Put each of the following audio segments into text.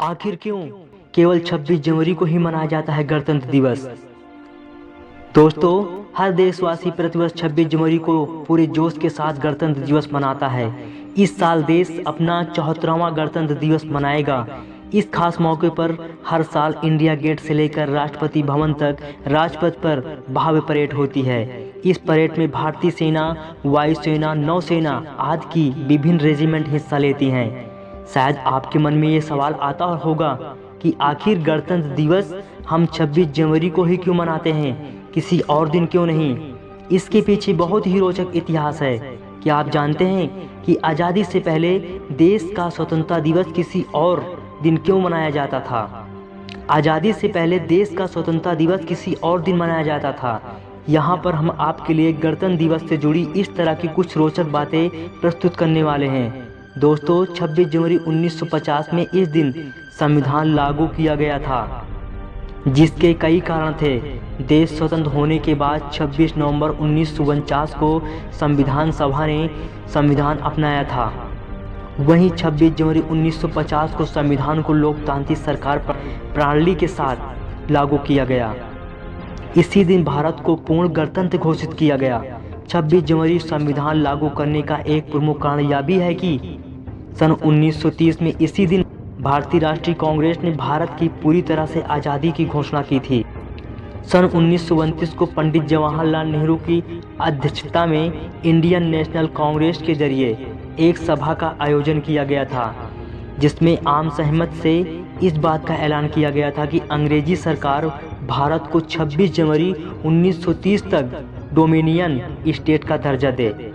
आखिर क्यों केवल 26 जनवरी को ही मनाया जाता है गणतंत्र दिवस। दोस्तों, हर देशवासी प्रतिवर्ष 26 जनवरी को पूरे जोश के साथ गणतंत्र दिवस मनाता है। इस साल देश अपना 74वां गणतंत्र दिवस मनाएगा। इस खास मौके पर हर साल इंडिया गेट से लेकर राष्ट्रपति भवन तक राजपथ पर भव्य परेड होती है। इस परेड में भारतीय सेना, वायुसेना, नौसेना आदि की विभिन्न रेजिमेंट हिस्सा लेती हैं। शायद आपके मन में ये सवाल आता होगा कि आखिर गणतंत्र दिवस हम 26 जनवरी को ही क्यों मनाते हैं, किसी और दिन क्यों नहीं। इसके पीछे बहुत ही रोचक इतिहास है। क्या आप जानते हैं कि आज़ादी से पहले देश का स्वतंत्रता दिवस किसी और दिन क्यों मनाया जाता था? आज़ादी से पहले देश का स्वतंत्रता दिवस किसी और दिन मनाया जाता था। यहाँ पर हम आपके लिए गणतंत्र दिवस से जुड़ी इस तरह की कुछ रोचक बातें प्रस्तुत करने वाले हैं। दोस्तों, 26 जनवरी 1950 में इस दिन संविधान लागू किया गया था, जिसके कई कारण थे। देश स्वतंत्र होने के बाद 26 नवंबर 1949 को संविधान सभा ने संविधान अपनाया था। वहीं 26 जनवरी 1950 को संविधान को लोकतांत्रिक सरकार प्रणाली के साथ लागू किया गया। इसी दिन भारत को पूर्ण गणतंत्र घोषित किया गया। 26 जनवरी संविधान लागू करने का एक प्रमुख कारण यह भी है कि सन 1930 में इसी दिन भारतीय राष्ट्रीय कांग्रेस ने भारत की पूरी तरह से आज़ादी की घोषणा की थी। सन 1929 को पंडित जवाहरलाल नेहरू की अध्यक्षता में इंडियन नेशनल कांग्रेस के जरिए एक सभा का आयोजन किया गया था, जिसमें आम सहमति से इस बात का ऐलान किया गया था कि अंग्रेजी सरकार भारत को 26 जनवरी 1930 तक डोमिनियन स्टेट का दर्जा दे।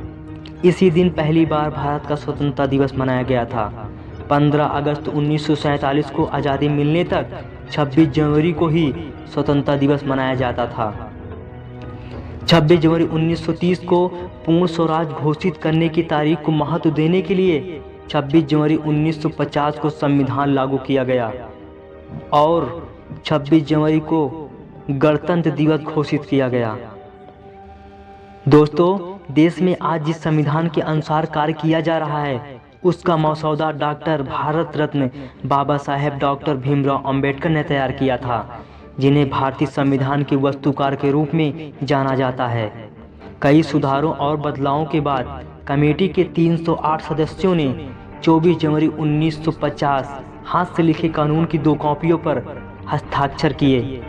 इसी दिन पहली बार भारत का स्वतंत्रता दिवस मनाया गया था। 15 अगस्त 1947 को आज़ादी मिलने तक 26 जनवरी को ही स्वतंत्रता दिवस मनाया जाता था। 26 जनवरी 1930 को पूर्ण स्वराज घोषित करने की तारीख को महत्व देने के लिए 26 जनवरी 1950 को संविधान लागू किया गया और 26 जनवरी को गणतंत्र दिवस घोषित किया गया। दोस्तों, देश में आज जिस संविधान के अनुसार कार्य किया जा रहा है, उसका मसौदा डॉक्टर भारत रत्न बाबा साहेब डॉक्टर भीमराव अंबेडकर ने तैयार किया था, जिन्हें भारतीय संविधान के वास्तुकार के रूप में जाना जाता है। कई सुधारों और बदलावों के बाद कमेटी के 308 सदस्यों ने 24 जनवरी 1950 हाथ से लिखे कानून की 2 कॉपियों पर हस्ताक्षर किए,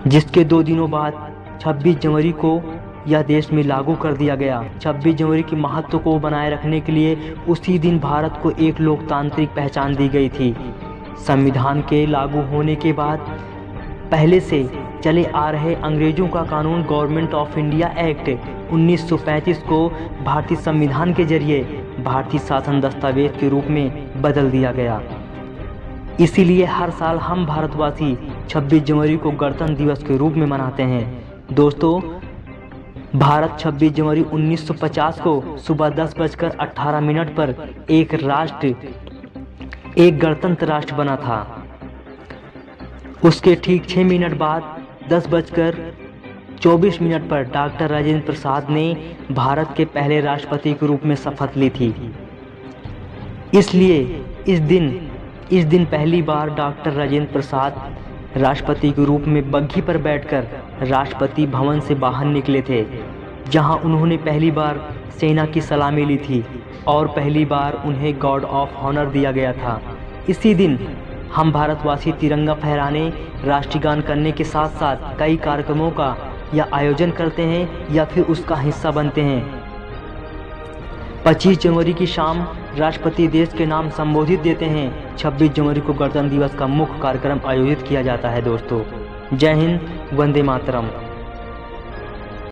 जिसके 2 दिनों बाद 26 जनवरी को यह देश में लागू कर दिया गया। 26 जनवरी के महत्व को बनाए रखने के लिए उसी दिन भारत को एक लोकतांत्रिक पहचान दी गई थी। संविधान के लागू होने के बाद पहले से चले आ रहे अंग्रेजों का कानून गवर्नमेंट ऑफ इंडिया एक्ट 1935 को भारतीय संविधान के जरिए भारतीय शासन दस्तावेज के रूप में बदल दिया गया। इसीलिए हर साल हम भारतवासी 26 जनवरी को गणतंत्र दिवस के रूप में मनाते हैं। दोस्तों, भारत 26 जनवरी 1950 को सुबह 10:18 पर एक गणतंत्र राष्ट्र बना था। उसके ठीक 6 मिनट बाद 10:24 पर डॉक्टर राजेंद्र प्रसाद ने भारत के पहले राष्ट्रपति के रूप में शपथ ली थी। इसलिए इस दिन पहली बार डॉक्टर राजेंद्र प्रसाद राष्ट्रपति के रूप में बग्घी पर बैठकर राष्ट्रपति भवन से बाहर निकले थे, जहां उन्होंने पहली बार सेना की सलामी ली थी और पहली बार उन्हें गार्ड ऑफ ऑनर दिया गया था। इसी दिन हम भारतवासी तिरंगा फहराने, राष्ट्रीय गान करने के साथ साथ कई कार्यक्रमों का या आयोजन करते हैं या फिर उसका हिस्सा बनते हैं। 25 जनवरी की शाम राष्ट्रपति देश के नाम संबोधित देते हैं। 26 जनवरी को गणतंत्र दिवस का मुख्य कार्यक्रम आयोजित किया जाता है। दोस्तों, जय हिंद, वंदे मातरम।